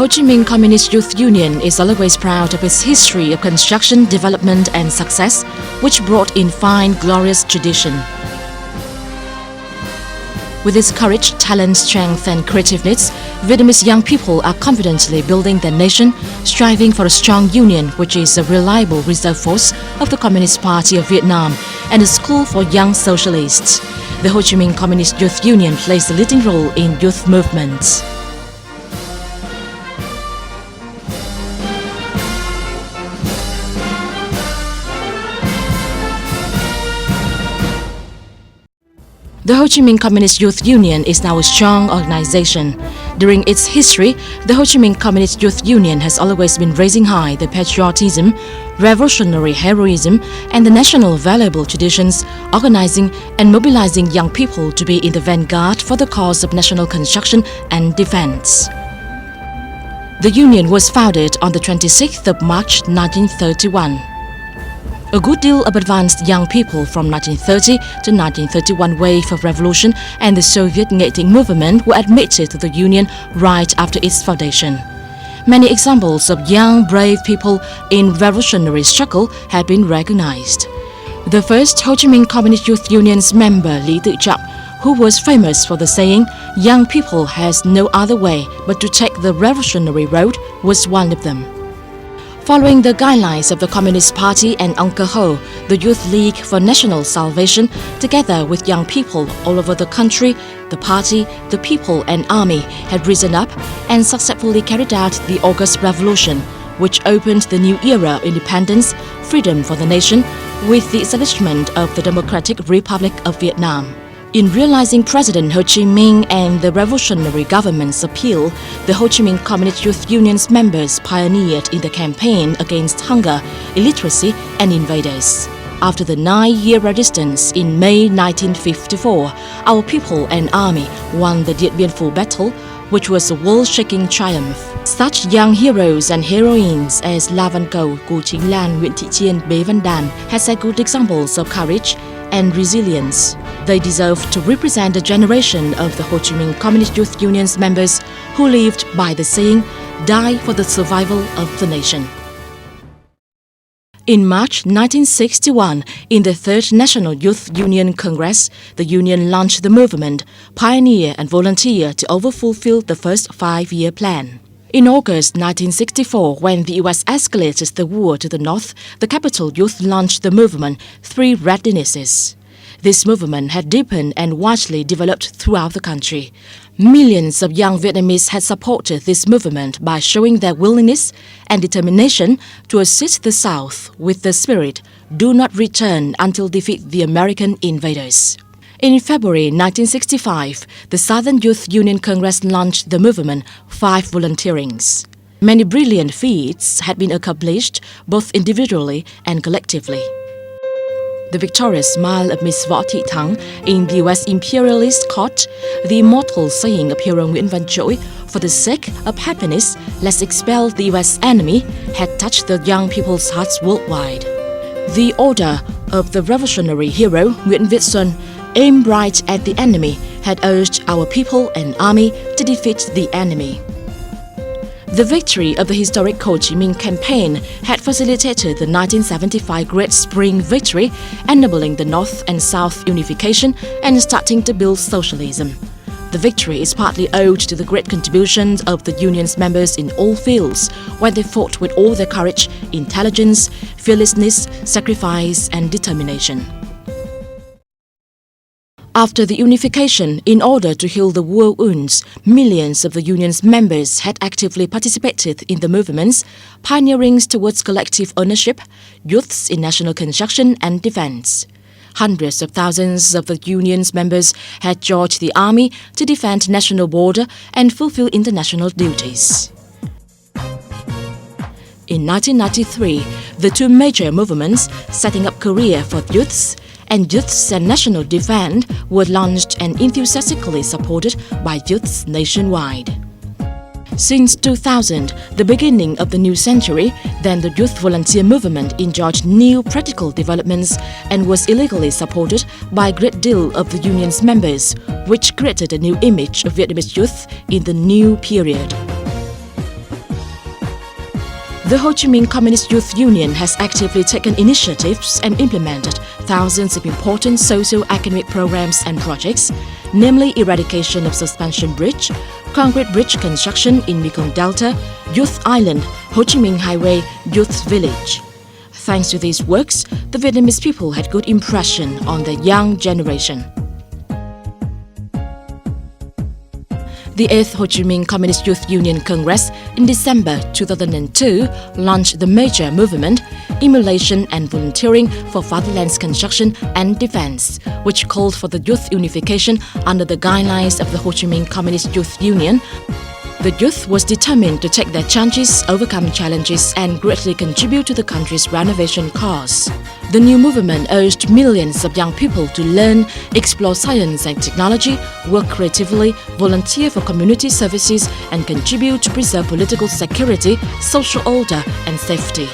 Ho Chi Minh Communist Youth Union is always proud of its history of construction, development and success, which brought in fine, glorious tradition. With its courage, talent, strength and creativeness, Vietnamese young people are confidently building their nation, striving for a strong union which is a reliable reserve force of the Communist Party of Vietnam and a school for young socialists. The Ho Chi Minh Communist Youth Union plays a leading role in youth movements. The Ho Chi Minh Communist Youth Union is now a strong organization. During its history, the Ho Chi Minh Communist Youth Union has always been raising high the patriotism, revolutionary heroism, and the national valuable traditions, organizing and mobilizing young people to be in the vanguard for the cause of national construction and defense. The union was founded on the 26th of March 1931. A good deal of advanced young people from 1930 to 1931 wave of revolution and the Soviet Nghệ movement were admitted to the union right after its foundation. Many examples of young, brave people in revolutionary struggle have been recognized. The first Ho Chi Minh Communist Youth Union's member Lý Tự Trọng, who was famous for the saying, "Young people has no other way but to take the revolutionary road," was one of them. Following the guidelines of the Communist Party and Uncle Ho, the Youth League for National Salvation, together with young people all over the country, the party, the people and army had risen up and successfully carried out the August Revolution, which opened the new era of independence, freedom for the nation, with the establishment of the Democratic Republic of Vietnam. In realizing President Ho Chi Minh and the revolutionary government's appeal, the Ho Chi Minh Communist Youth Union's members pioneered in the campaign against hunger, illiteracy and invaders. After the 9-year resistance in May 1954, our people and army won the Điện Biên Phủ battle, which was a world-shaking triumph. Such young heroes and heroines as La Văn Cầu, Cù Chính Lan, Nguyễn Thị Chiên, Bế Văn Đàn had set good examples of courage and resilience. They deserve to represent the generation of the Ho Chi Minh Communist Youth Union's members who lived by the saying, "Die for the survival of the nation." In March 1961, in the Third National Youth Union Congress, the union launched the movement, pioneer and volunteer to overfulfill the first 5-year plan. In August 1964, when the U.S. escalated the war to the north, the capital youth launched the movement, Three Readinesses. This movement had deepened and widely developed throughout the country. Millions of young Vietnamese had supported this movement by showing their willingness and determination to assist the South with the spirit, "Do not return until defeat the American invaders." In February 1965, the Southern Youth Union Congress launched the movement, Five Volunteerings. Many brilliant feats had been accomplished, both individually and collectively. The victorious smile of Miss Võ Thị Thắng in the U.S. imperialist court, the immortal saying of hero Nguyễn Văn Trỗi, "For the sake of happiness, let's expel the U.S. enemy," had touched the young people's hearts worldwide. The order of the revolutionary hero Nguyễn Viết Xuân, "Aim right at the enemy," had urged our people and army to defeat the enemy. The victory of the historic Ho Chi Minh campaign had facilitated the 1975 Great Spring victory, enabling the North and South unification and starting to build socialism. The victory is partly owed to the great contributions of the union's members in all fields, when they fought with all their courage, intelligence, fearlessness, sacrifice and determination. After the unification, in order to heal the war wounds, millions of the union's members had actively participated in the movements, pioneering towards collective ownership, youths in national construction and defense. Hundreds of thousands of the union's members had joined the army to defend national border and fulfill international duties. In 1993, the two major movements, setting up career for youths and Youths and National Defense, were launched and enthusiastically supported by youths nationwide. Since 2000, the beginning of the new century, then the youth volunteer movement enjoyed new practical developments and was illegally supported by a great deal of the union's members, which created a new image of Vietnamese youth in the new period. The Ho Chi Minh Communist Youth Union has actively taken initiatives and implemented thousands of important socio-academic programs and projects, namely eradication of suspension bridge, concrete bridge construction in Mekong Delta, Youth Island, Ho Chi Minh Highway, Youth Village. Thanks to these works, the Vietnamese people had good impression on the young generation. The 8th Ho Chi Minh Communist Youth Union Congress in December 2002 launched the major movement, Emulation and Volunteering for Fatherland's Construction and Defense, which called for the youth unification under the guidelines of the Ho Chi Minh Communist Youth Union. The youth was determined to take their chances, overcome challenges, and greatly contribute to the country's renovation cause. The new movement urged millions of young people to learn, explore science and technology, work creatively, volunteer for community services, and contribute to preserve political security, social order, and safety.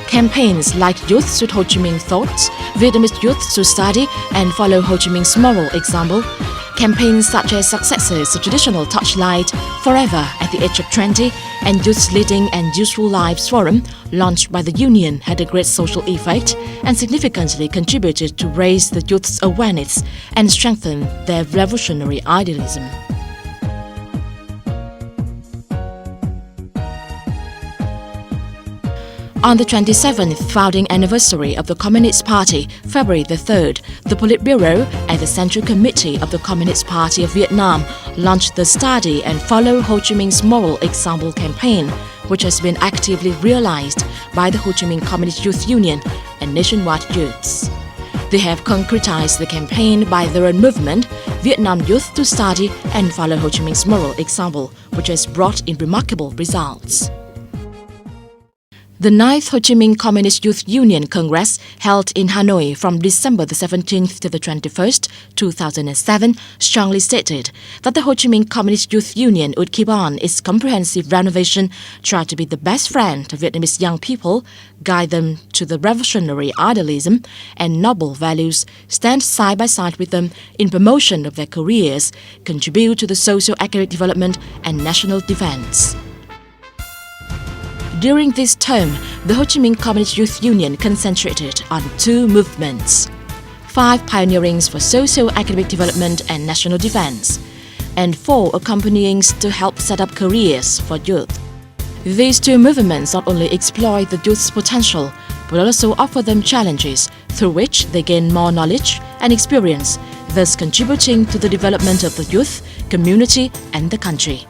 Campaigns like Youth with Ho Chi Minh Thoughts, Vietnamese youth to study and follow Ho Chi Minh's moral example, campaigns such as Successors to Traditional Touchlight, Forever at the Age of 20, and Youth Leading and Useful Lives Forum, launched by the Union, had a great social effect and significantly contributed to raise the youth's awareness and strengthen their revolutionary idealism. On the 27th founding anniversary of the Communist Party, February the 3rd, the Politburo and the Central Committee of the Communist Party of Vietnam launched the Study and Follow Ho Chi Minh's Moral Example campaign, which has been actively realized by the Ho Chi Minh Communist Youth Union and nationwide youths. They have concretized the campaign by their own movement, Vietnam Youth to Study and Follow Ho Chi Minh's Moral Example, which has brought in remarkable results. The 9th Ho Chi Minh Communist Youth Union Congress, held in Hanoi from December the 17th to the 21st, 2007, strongly stated that the Ho Chi Minh Communist Youth Union would keep on its comprehensive renovation, try to be the best friend of Vietnamese young people, guide them to the revolutionary idealism and noble values, stand side by side with them in promotion of their careers, contribute to the socio-economic development and national defense. During this term, the Ho Chi Minh Communist Youth Union concentrated on 2 movements: 5 pioneerings for socio-academic development and national defense, and 4 accompanyings to help set up careers for youth. These 2 movements not only exploit the youth's potential, but also offer them challenges through which they gain more knowledge and experience, thus contributing to the development of the youth, community, and the country.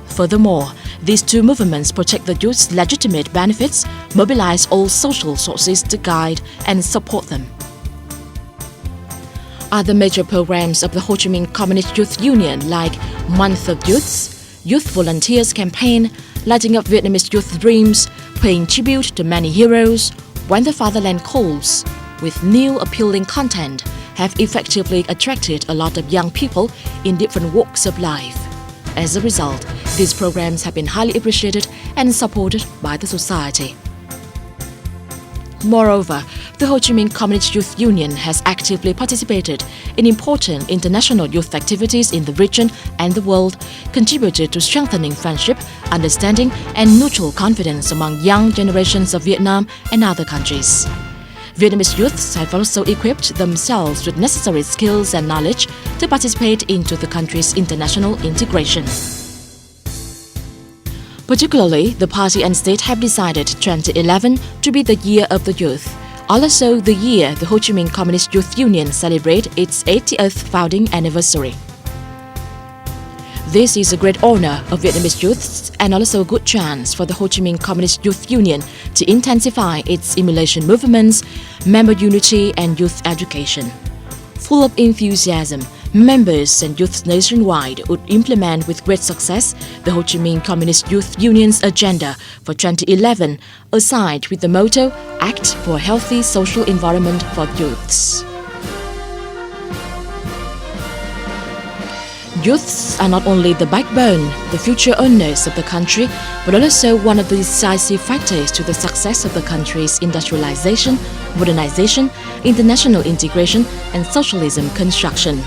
Furthermore, these 2 movements protect the youth's legitimate benefits, mobilize all social sources to guide and support them. Other major programs of the Ho Chi Minh Communist Youth Union like Month of Youths, Youth Volunteers Campaign, Lighting Up Vietnamese Youth Dreams, Paying Tribute to Many Heroes, When the Fatherland Calls, with new appealing content, have effectively attracted a lot of young people in different walks of life. As a result, these programs have been highly appreciated and supported by the society. Moreover, the Ho Chi Minh Communist Youth Union has actively participated in important international youth activities in the region and the world, contributed to strengthening friendship, understanding, and mutual confidence among young generations of Vietnam and other countries. Vietnamese youths have also equipped themselves with necessary skills and knowledge to participate into the country's international integration. Particularly, the party and state have decided 2011 to be the Year of the Youth, also the year the Ho Chi Minh Communist Youth Union celebrate its 80th founding anniversary. This is a great honor of Vietnamese youths and also a good chance for the Ho Chi Minh Communist Youth Union to intensify its emulation movements, member unity and youth education. Full of enthusiasm, members and youths nationwide would implement with great success the Ho Chi Minh Communist Youth Union's agenda for 2011, aside with the motto, Act for a Healthy Social Environment for Youths. Youths are not only the backbone, the future owners of the country, but also one of the decisive factors to the success of the country's industrialization, modernization, international integration, and socialism construction.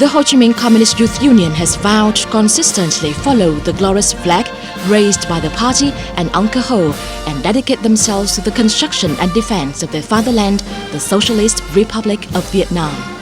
The Ho Chi Minh Communist Youth Union has vowed to consistently follow the glorious flag raised by the party and Uncle Ho and dedicate themselves to the construction and defense of their fatherland, the Socialist Republic of Vietnam.